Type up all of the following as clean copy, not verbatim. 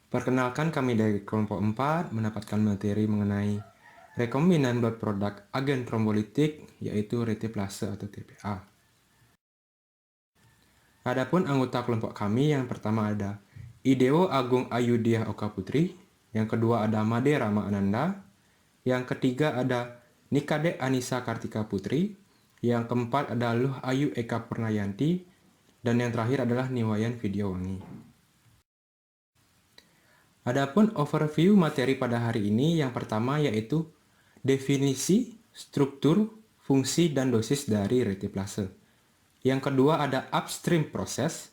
Perkenalkan, kami dari kelompok 4 mendapatkan materi mengenai rekombinan blood product agen trombolitik, yaitu reteplase atau TPA. Adapun anggota kelompok kami, yang pertama ada Ideo Agung Ayudiah Oka Putri, yang kedua ada Made Rama Ananda, yang ketiga ada Nikade Anissa Kartika Putri, yang keempat ada Luh Ayu Eka Purnayanti, dan yang terakhir adalah Niwayan Widyawangi. Adapun overview materi pada hari ini, yang pertama yaitu definisi, struktur, fungsi, dan dosis dari reteplase. Yang kedua ada upstream proses,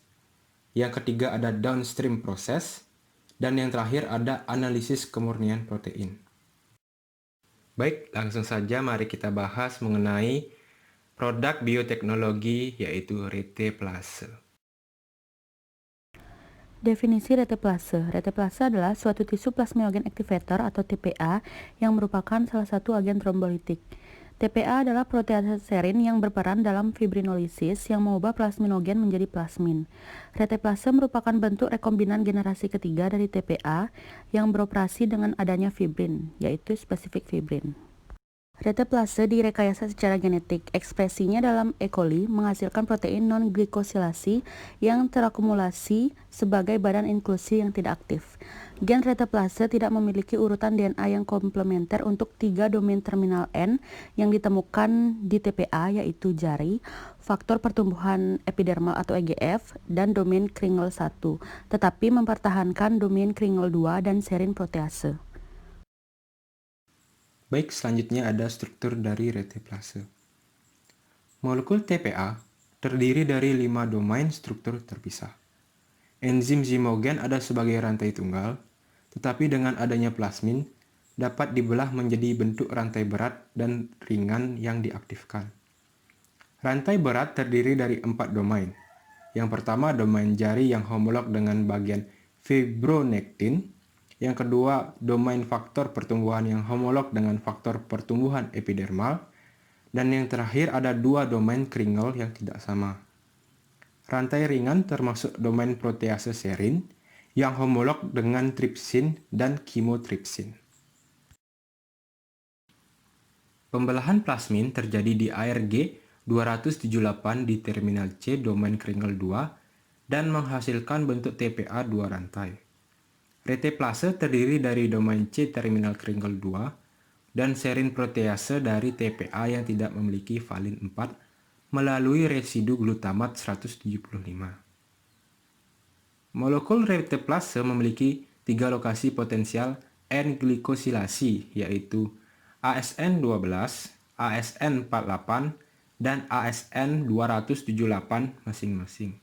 yang ketiga ada downstream proses, dan yang terakhir ada analisis kemurnian protein. Baik, langsung saja mari kita bahas mengenai produk bioteknologi yaitu reteplase. Definisi reteplase. Reteplase adalah suatu tisu plasminogen activator atau TPA yang merupakan salah satu agen trombolitik. TPA adalah protease serin yang berperan dalam fibrinolisis yang mengubah plasminogen menjadi plasmin. Reteplase merupakan bentuk rekombinan generasi ketiga dari TPA yang beroperasi dengan adanya fibrin, yaitu spesifik fibrin. Reteplase direkayasa secara genetik. Ekspresinya dalam E. coli menghasilkan protein non-glikosilasi yang terakumulasi sebagai badan inklusi yang tidak aktif. Gen reteplase tidak memiliki urutan DNA yang komplementer untuk 3 domain terminal N yang ditemukan di TPA, yaitu jari, faktor pertumbuhan epidermal atau EGF, dan domain Kringle 1, tetapi mempertahankan domain Kringle 2 dan serin protease. Baik, selanjutnya ada struktur dari reteplase. Molekul TPA terdiri dari 5 domain struktur terpisah. Enzim zimogen ada sebagai rantai tunggal, tetapi dengan adanya plasmin dapat dibelah menjadi bentuk rantai berat dan ringan yang diaktifkan. Rantai berat terdiri dari 4 domain. Yang pertama, domain jari yang homolog dengan bagian fibronektin. Yang kedua, domain faktor pertumbuhan yang homolog dengan faktor pertumbuhan epidermal. Dan yang terakhir ada 2 domain kringle yang tidak sama. Rantai ringan termasuk domain protease serin yang homolog dengan tripsin dan kimotripsin. Pembelahan plasmin terjadi di ARG 278 di terminal C domain kringle 2 dan menghasilkan bentuk TPA 2 rantai. Reteplase terdiri dari domain C terminal kringle 2 dan serin protease dari TPA yang tidak memiliki valin 4 melalui residu glutamat 175. Molekul reteplase memiliki 3 lokasi potensial N-glikosilasi, yaitu ASN12, ASN48, dan ASN278 masing-masing.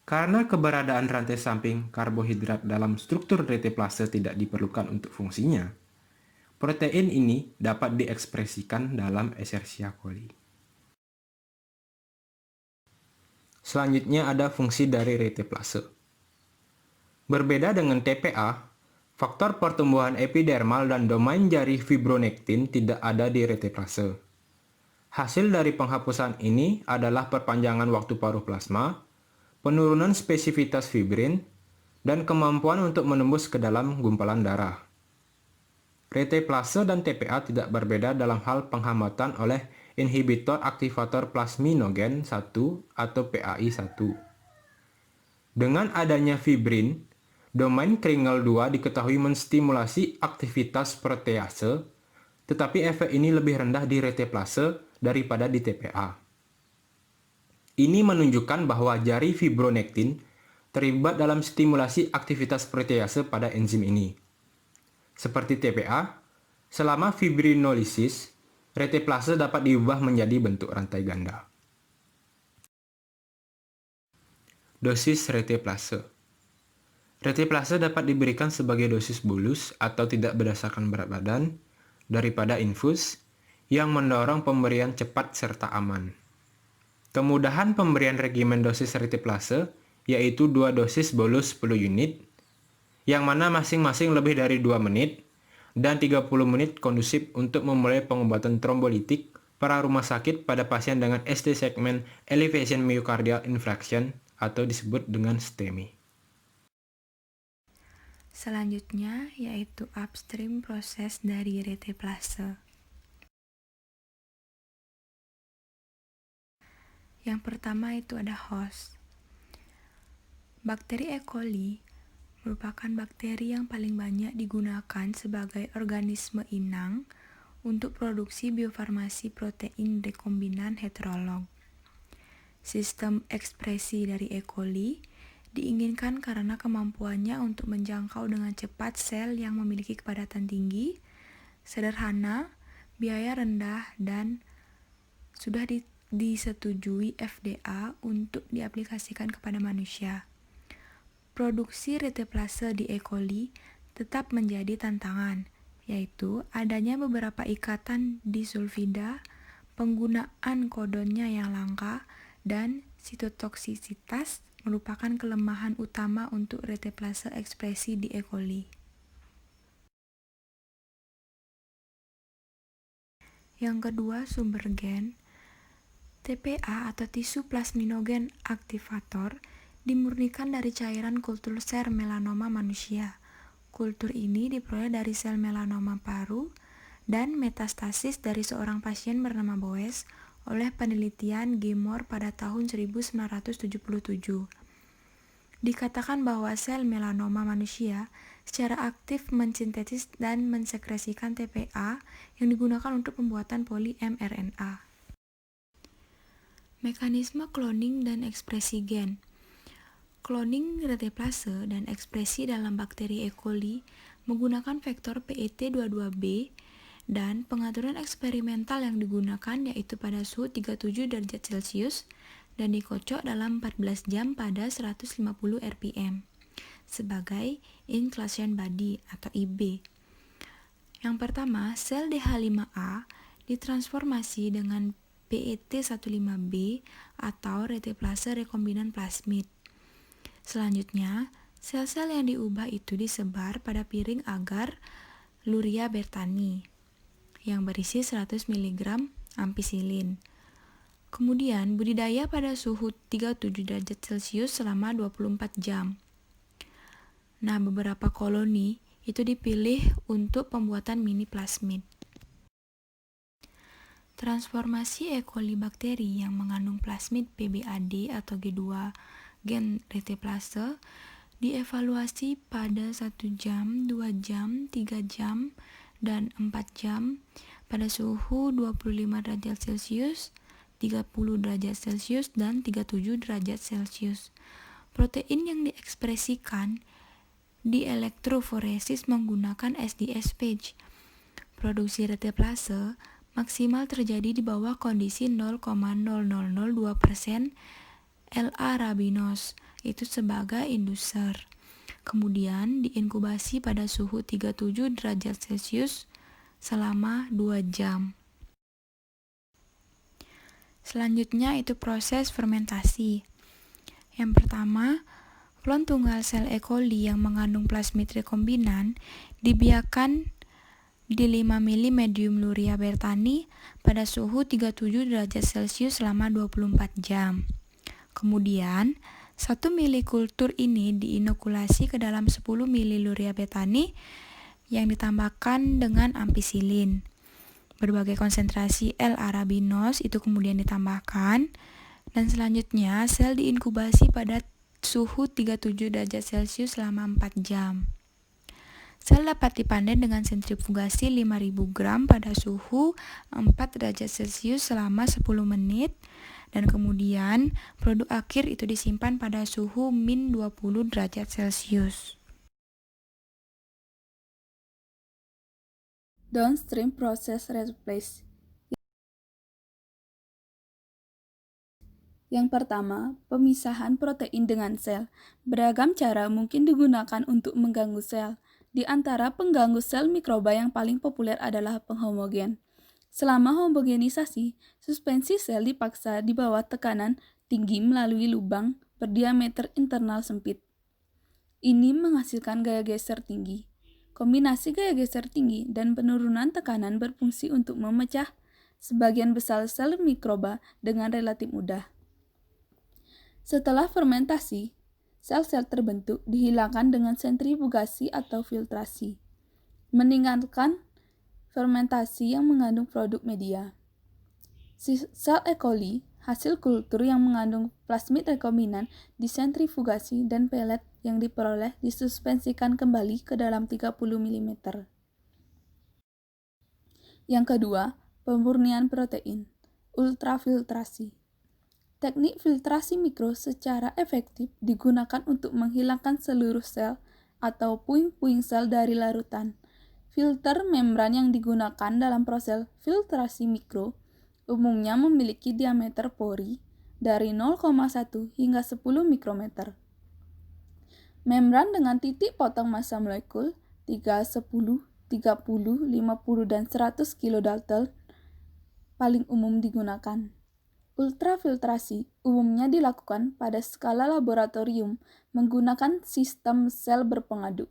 Karena keberadaan rantai samping karbohidrat dalam struktur reteplase tidak diperlukan untuk fungsinya, protein ini dapat diekspresikan dalam Escherichia coli. Selanjutnya ada fungsi dari reteplase. Berbeda dengan TPA, faktor pertumbuhan epidermal dan domain jari fibronektin tidak ada di reteplase. Hasil dari penghapusan ini adalah perpanjangan waktu paruh plasma, penurunan spesifitas fibrin, dan kemampuan untuk menembus ke dalam gumpalan darah. Reteplase dan TPA tidak berbeda dalam hal penghambatan oleh inhibitor aktivator plasminogen 1 atau PAI1. Dengan adanya fibrin, domain Kringle 2 diketahui menstimulasi aktivitas protease, tetapi efek ini lebih rendah di reteplase daripada di TPA. Ini menunjukkan bahwa jari fibronektin terlibat dalam stimulasi aktivitas protease pada enzim ini. Seperti TPA, selama fibrinolisis, reteplase dapat diubah menjadi bentuk rantai ganda. Dosis reteplase. Reteplase dapat diberikan sebagai dosis bolus atau tidak berdasarkan berat badan daripada infus yang mendorong pemberian cepat serta aman. Kemudahan pemberian regimen dosis reteplase yaitu 2 dosis bolus 10 unit, yang mana masing-masing lebih dari 2 menit, dan 30 menit kondusif untuk memulai pengobatan trombolitik para rumah sakit pada pasien dengan ST segment elevation myocardial infarction atau disebut dengan STEMI. Selanjutnya yaitu upstream proses dari reteplase. Yang pertama itu ada host. Bakteri E. coli merupakan bakteri yang paling banyak digunakan sebagai organisme inang untuk produksi biofarmasi protein rekombinan heterolog. Sistem ekspresi dari E. coli diinginkan karena kemampuannya untuk menjangkau dengan cepat sel yang memiliki kepadatan tinggi, sederhana, biaya rendah, dan sudah disetujui FDA untuk diaplikasikan kepada manusia. Produksi reteplase di E. coli tetap menjadi tantangan, yaitu adanya beberapa ikatan disulfida, penggunaan kodonnya yang langka, dan sitotoksisitas merupakan kelemahan utama untuk reteplase ekspresi di E. coli. Yang kedua, sumber gen. TPA atau tisu plasminogen aktivator dimurnikan dari cairan kultur sel melanoma manusia. Kultur ini diperoleh dari sel melanoma paru dan metastasis dari seorang pasien bernama Boes oleh penelitian Gilmore pada tahun 1977. Dikatakan bahwa sel melanoma manusia secara aktif mensintesis dan mensekresikan TPA yang digunakan untuk pembuatan poli-mRNA. Mekanisme cloning dan ekspresi gen. Cloning reteplase dan ekspresi dalam bakteri E. coli menggunakan vektor PET22B dan pengaturan eksperimental yang digunakan yaitu pada suhu 37 derajat Celcius dan dikocok dalam 14 jam pada 150 rpm sebagai inclusion body atau IB. Yang pertama, sel DH5A ditransformasi dengan PET15B atau reteplase rekombinan plasmid. Selanjutnya, sel-sel yang diubah itu disebar pada piring agar Luria bertani yang berisi 100 mg ampicillin. Kemudian budidaya pada suhu 37 derajat Celcius selama 24 jam. Nah, beberapa koloni itu dipilih untuk pembuatan mini plasmid. Transformasi E. coli bakteri yang mengandung plasmid PBAD atau G2 gen reteplase dievaluasi pada 1 jam, 2 jam, 3 jam, dan 4 jam pada suhu 25 derajat Celcius, 30 derajat Celcius, dan 37 derajat Celcius. Protein yang diekspresikan di elektroforesis menggunakan SDS phage. Produksi reteplase maksimal terjadi di bawah kondisi 0,0002% L-arabinose, itu sebagai induser. Kemudian diinkubasi pada suhu 37 derajat Celcius selama 2 jam. Selanjutnya itu proses fermentasi. Yang pertama, klon tunggal sel E. coli yang mengandung plasmid rekombinan dibiarkan di 5 mili medium Luria bertani pada suhu 37 derajat Celcius selama 24 jam. Kemudian, 1 mili kultur ini diinokulasi ke dalam 10 mili Luria bertani yang ditambahkan dengan ampicillin. Berbagai konsentrasi L-arabinose itu kemudian ditambahkan, dan selanjutnya sel diinkubasi pada suhu 37 derajat Celcius selama 4 jam. Sel dapat dipanen dengan sentrifugasi 5000 gram pada suhu 4 derajat Celcius selama 10 menit, dan kemudian produk akhir itu disimpan pada suhu min 20 derajat Celcius. Downstream process replace. Yang pertama, pemisahan protein dengan sel. Beragam cara mungkin digunakan untuk mengganggu sel. Di antara pengganggu sel mikroba yang paling populer adalah penghomogen. Selama homogenisasi, suspensi sel dipaksa di bawah tekanan tinggi melalui lubang berdiameter internal sempit. Ini menghasilkan gaya geser tinggi. Kombinasi gaya geser tinggi dan penurunan tekanan berfungsi untuk memecah sebagian besar sel mikroba dengan relatif mudah. Setelah fermentasi, sel-sel terbentuk dihilangkan dengan sentrifugasi atau filtrasi, meninggalkan fermentasi yang mengandung produk media. Sel E. coli, hasil kultur yang mengandung plasmid rekombinan, disentrifugasi dan pelet yang diperoleh disuspensikan kembali ke dalam 30 mm. Yang kedua, pemurnian protein, ultrafiltrasi. Teknik filtrasi mikro secara efektif digunakan untuk menghilangkan seluruh sel atau puing-puing sel dari larutan. Filter membran yang digunakan dalam proses filtrasi mikro umumnya memiliki diameter pori dari 0,1 hingga 10 mikrometer. Membran dengan titik potong massa molekul 3, 10, 30, 50, dan 100 kilodalton paling umum digunakan. Ultrafiltrasi umumnya dilakukan pada skala laboratorium menggunakan sistem sel berpengadu.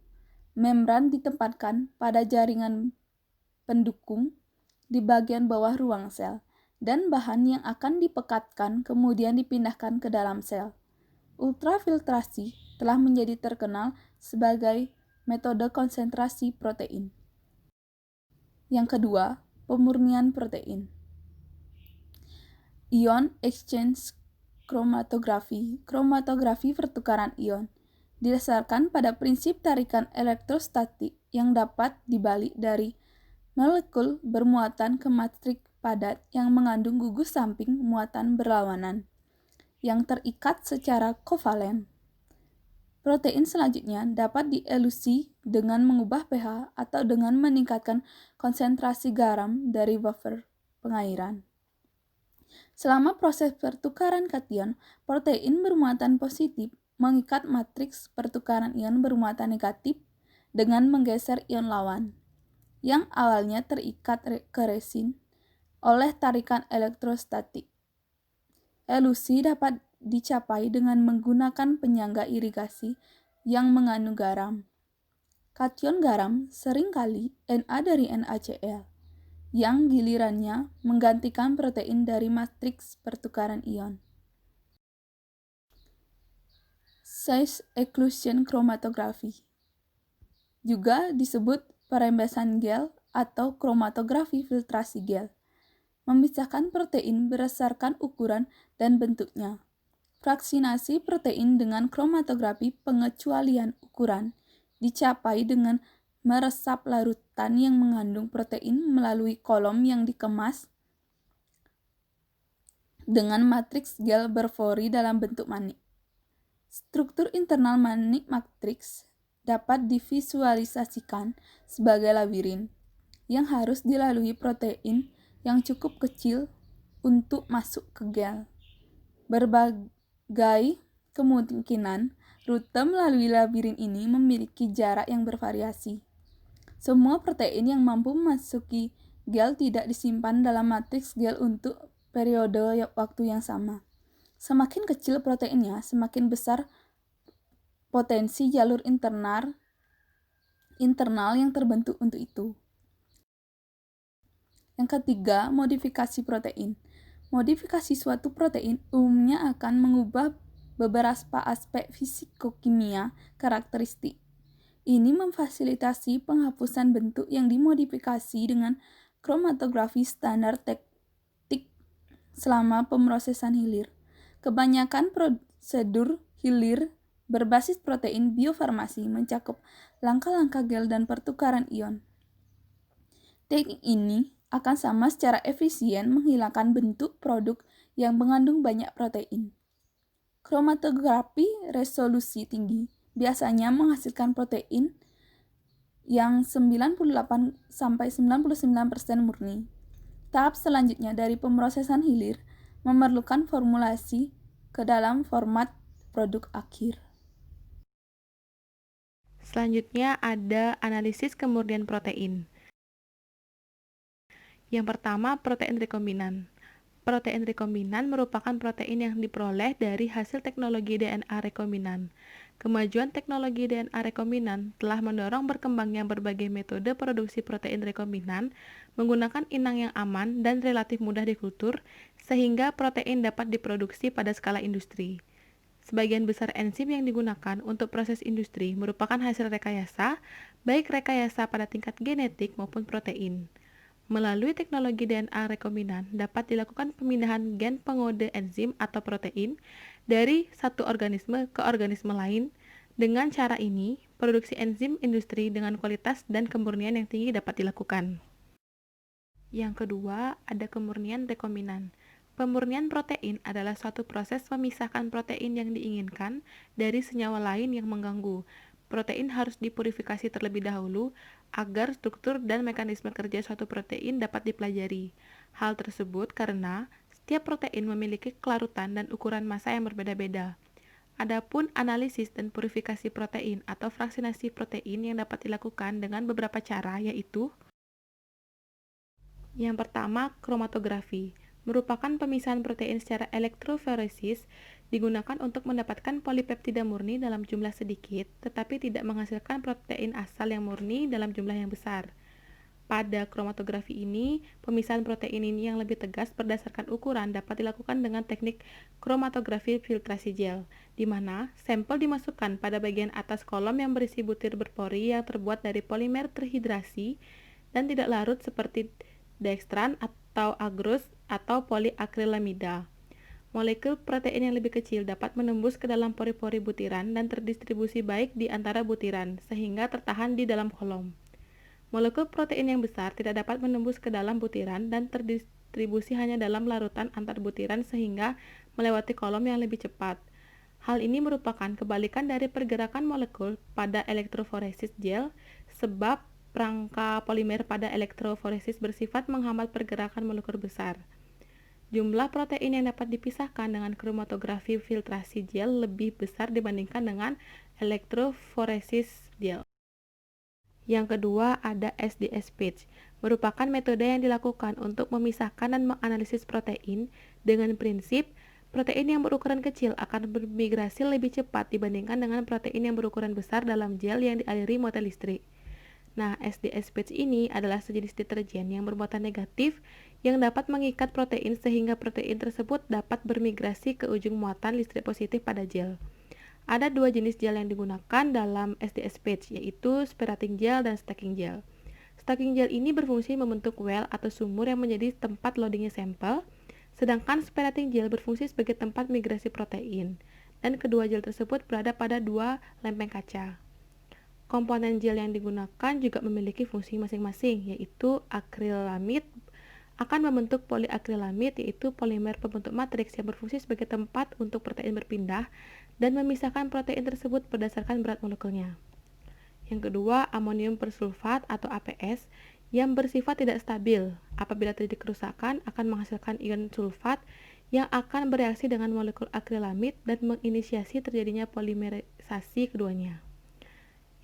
Membran ditempatkan pada jaringan pendukung di bagian bawah ruang sel, dan bahan yang akan dipekatkan kemudian dipindahkan ke dalam sel. Ultrafiltrasi telah menjadi terkenal sebagai metode konsentrasi protein. Yang kedua, pemurnian protein. Ion exchange chromatography, kromatografi pertukaran ion, didasarkan pada prinsip tarikan elektrostatik yang dapat dibalik dari molekul bermuatan ke matriks padat yang mengandung gugus samping muatan berlawanan, yang terikat secara kovalen. Protein selanjutnya dapat dielusi dengan mengubah pH atau dengan meningkatkan konsentrasi garam dari buffer pengairan. Selama proses pertukaran kation, protein bermuatan positif mengikat matriks pertukaran ion bermuatan negatif dengan menggeser ion lawan, yang awalnya terikat ke resin oleh tarikan elektrostatik. Elusi dapat dicapai dengan menggunakan penyangga irigasi yang mengandung garam. Kation garam seringkali Na dari NaCl, yang gilirannya menggantikan protein dari matriks pertukaran ion. Size exclusion chromatography juga disebut perembesan gel atau kromatografi filtrasi gel, memisahkan protein berdasarkan ukuran dan bentuknya. Fraksinasi protein dengan kromatografi pengecualian ukuran dicapai dengan meresap larutan yang mengandung protein melalui kolom yang dikemas dengan matriks gel berfori dalam bentuk manik. Struktur internal manik matriks dapat divisualisasikan sebagai labirin yang harus dilalui protein yang cukup kecil untuk masuk ke gel. Berbagai kemungkinan rute melalui labirin ini memiliki jarak yang bervariasi. Semua protein yang mampu memasuki gel tidak disimpan dalam matriks gel untuk periode waktu yang sama. Semakin kecil proteinnya, semakin besar potensi jalur internal yang terbentuk untuk itu. Yang ketiga, modifikasi protein. Modifikasi suatu protein umumnya akan mengubah beberapa aspek fisikokimia karakteristik. Ini memfasilitasi penghapusan bentuk yang dimodifikasi dengan kromatografi standar teknik selama pemrosesan hilir. Kebanyakan prosedur hilir berbasis protein biofarmasi mencakup langkah-langkah gel dan pertukaran ion. Teknik ini akan sama secara efisien menghilangkan bentuk produk yang mengandung banyak protein. Kromatografi resolusi tinggi biasanya menghasilkan protein yang 98-99% murni. Tahap selanjutnya dari pemrosesan hilir memerlukan formulasi ke dalam format produk akhir. Selanjutnya ada analisis kemurnian protein. Yang pertama, protein rekombinan. Protein rekombinan merupakan protein yang diperoleh dari hasil teknologi DNA rekombinan. Kemajuan teknologi DNA rekombinan telah mendorong berkembangnya berbagai metode produksi protein rekombinan menggunakan inang yang aman dan relatif mudah dikultur, sehingga protein dapat diproduksi pada skala industri. Sebagian besar enzim yang digunakan untuk proses industri merupakan hasil rekayasa, baik rekayasa pada tingkat genetik maupun protein. Melalui teknologi DNA rekombinan dapat dilakukan pemindahan gen pengode enzim atau protein dari satu organisme ke organisme lain. Dengan cara ini, produksi enzim industri dengan kualitas dan kemurnian yang tinggi dapat dilakukan. Yang kedua, ada kemurnian rekombinan. Pemurnian protein adalah suatu proses memisahkan protein yang diinginkan dari senyawa lain yang mengganggu. Protein harus dipurifikasi terlebih dahulu agar struktur dan mekanisme kerja suatu protein dapat dipelajari. Hal tersebut karena setiap protein memiliki kelarutan dan ukuran massa yang berbeda-beda. Adapun analisis dan purifikasi protein atau fraksinasi protein yang dapat dilakukan dengan beberapa cara, yaitu yang pertama, kromatografi merupakan pemisahan protein secara elektroforesis, digunakan untuk mendapatkan polipeptida murni dalam jumlah sedikit, tetapi tidak menghasilkan protein asal yang murni dalam jumlah yang besar. Pada kromatografi ini, pemisahan protein ini yang lebih tegas berdasarkan ukuran dapat dilakukan dengan teknik kromatografi filtrasi gel, di mana sampel dimasukkan pada bagian atas kolom yang berisi butir berpori yang terbuat dari polimer terhidrasi dan tidak larut seperti dextran atau agarose atau poliakrilamida. Molekul protein yang lebih kecil dapat menembus ke dalam pori-pori butiran dan terdistribusi baik di antara butiran, sehingga tertahan di dalam kolom. Molekul protein yang besar tidak dapat menembus ke dalam butiran dan terdistribusi hanya dalam larutan antar butiran sehingga melewati kolom yang lebih cepat. Hal ini merupakan kebalikan dari pergerakan molekul pada elektroforesis gel, sebab rangka polimer pada elektroforesis bersifat menghambat pergerakan molekul besar. Jumlah protein yang dapat dipisahkan dengan kromatografi filtrasi gel lebih besar dibandingkan dengan elektroforesis gel. Yang kedua, ada SDS-Patch, merupakan metode yang dilakukan untuk memisahkan dan menganalisis protein dengan prinsip protein yang berukuran kecil akan bermigrasi lebih cepat dibandingkan dengan protein yang berukuran besar dalam gel yang dialiri motor listrik. Nah, SDS-Patch ini adalah sejenis deterjen yang bermuatan negatif yang dapat mengikat protein sehingga protein tersebut dapat bermigrasi ke ujung muatan listrik positif pada gel. Ada dua jenis gel yang digunakan dalam SDS-Patch, yaitu spirating gel dan stacking gel. Stacking gel ini berfungsi membentuk well atau sumur yang menjadi tempat loadingnya sampel, sedangkan spirating gel berfungsi sebagai tempat migrasi protein, dan kedua gel tersebut berada pada dua lempeng kaca. Komponen gel yang digunakan juga memiliki fungsi masing-masing, yaitu akrilamid akan membentuk poliakrilamid, yaitu polimer pembentuk matriks yang berfungsi sebagai tempat untuk protein berpindah dan memisahkan protein tersebut berdasarkan berat molekulnya. Yang kedua, amonium persulfat atau APS yang bersifat tidak stabil. Apabila terjadi kerusakan, akan menghasilkan ion sulfat yang akan bereaksi dengan molekul akrilamid dan menginisiasi terjadinya polimerisasi keduanya.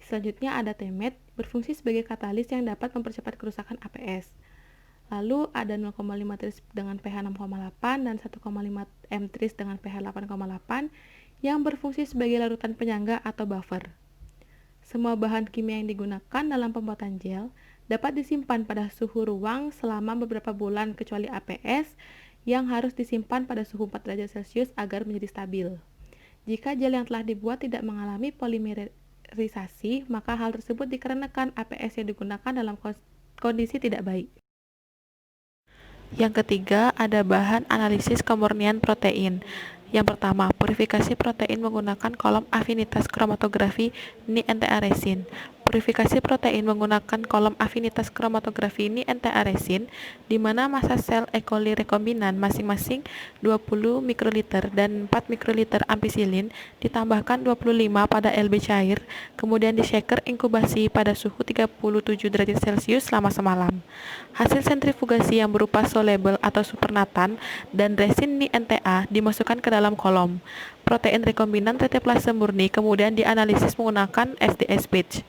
Selanjutnya ada TMAT, berfungsi sebagai katalis yang dapat mempercepat kerusakan APS. Lalu ada 0,5 tris dengan pH 6,8 dan 1,5 M tris dengan pH 8,8 yang berfungsi sebagai larutan penyangga atau buffer. Semua bahan kimia yang digunakan dalam pembuatan gel dapat disimpan pada suhu ruang selama beberapa bulan kecuali APS yang harus disimpan pada suhu 4 derajat Celcius agar menjadi stabil. Jika gel yang telah dibuat tidak mengalami polimerisasi, maka hal tersebut dikarenakan APS yang digunakan dalam kondisi tidak baik. Yang ketiga, ada bahan analisis kemurnian protein. Yang pertama, purifikasi protein menggunakan kolom afinitas kromatografi Ni-NTA resin. Purifikasi protein menggunakan kolom afinitas kromatografi Ni-NTA resin, di mana massa sel E. coli rekombinan masing-masing 20 mikroliter dan 4 mikroliter ampicillin ditambahkan 25 pada LB cair, kemudian di shaker inkubasi pada suhu 37 derajat Celcius selama semalam. Hasil sentrifugasi yang berupa soluble atau supernatan dan resin Ni-NTA dimasukkan ke dalam kolom. Protein rekombinan reteplase murni kemudian dianalisis menggunakan SDS-Patch.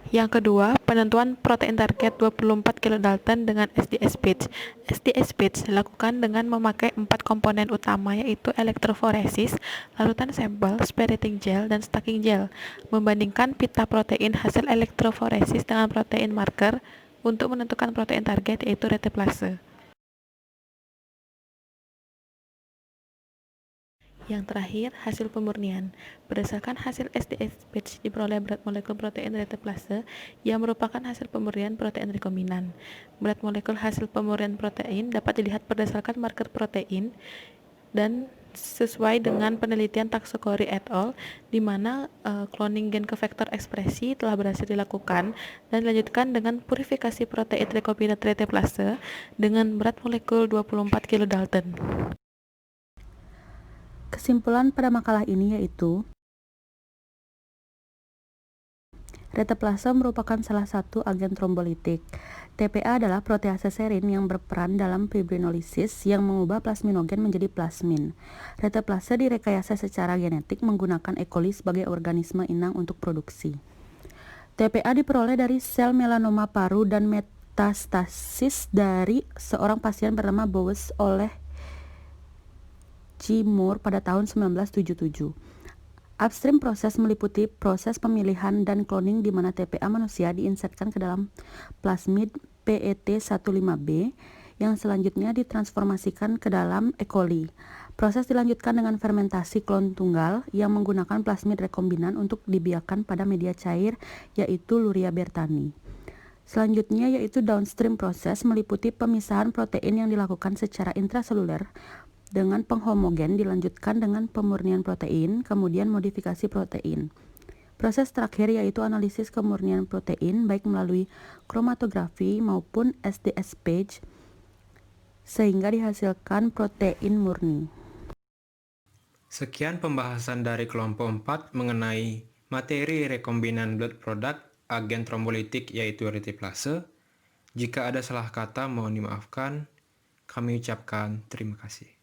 Yang kedua, penentuan protein target 24 kilodalton dengan SDS-Patch. SDS-Patch dilakukan dengan memakai 4 komponen utama, yaitu elektroforesis, larutan sampel, spirating gel, dan stacking gel, membandingkan pita protein hasil elektroforesis dengan protein marker untuk menentukan protein target, yaitu reteplase. Yang terakhir, hasil pemurnian. Berdasarkan hasil SDSPage diperoleh berat molekul protein reteplase yang merupakan hasil pemurnian protein rekombinan. Berat molekul hasil pemurnian protein dapat dilihat berdasarkan marker protein dan sesuai dengan penelitian Taksokori et al., di mana cloning gen ke vektor ekspresi telah berhasil dilakukan dan dilanjutkan dengan purifikasi protein rekombinat reteplase dengan berat molekul 24 kilodalton. Kesimpulan pada makalah ini yaitu reteplase merupakan salah satu agen trombolitik. TPA adalah protease serin yang berperan dalam fibrinolisis yang mengubah plasminogen menjadi plasmin. Reteplase direkayasa secara genetik menggunakan E. coli sebagai organisme inang untuk produksi. TPA diperoleh dari sel melanoma paru dan metastasis dari seorang pasien bernama Bowes oleh G. Moore pada tahun 1977. Upstream proses meliputi proses pemilihan dan cloning di mana TPA manusia diinsertkan ke dalam plasmid PET15B yang selanjutnya ditransformasikan ke dalam E. coli. Proses dilanjutkan dengan fermentasi klon tunggal yang menggunakan plasmid rekombinan untuk dibiarkan pada media cair yaitu Luria bertani. Selanjutnya yaitu downstream proses meliputi pemisahan protein yang dilakukan secara intraseluler dengan penghomogen dilanjutkan dengan pemurnian protein, kemudian modifikasi protein. Proses terakhir yaitu analisis kemurnian protein baik melalui kromatografi maupun SDSPage sehingga dihasilkan protein murni. Sekian pembahasan dari kelompok 4 mengenai materi rekombinan blood product agen trombolitik yaitu reteplase. Jika ada salah kata mohon dimaafkan. Kami ucapkan terima kasih.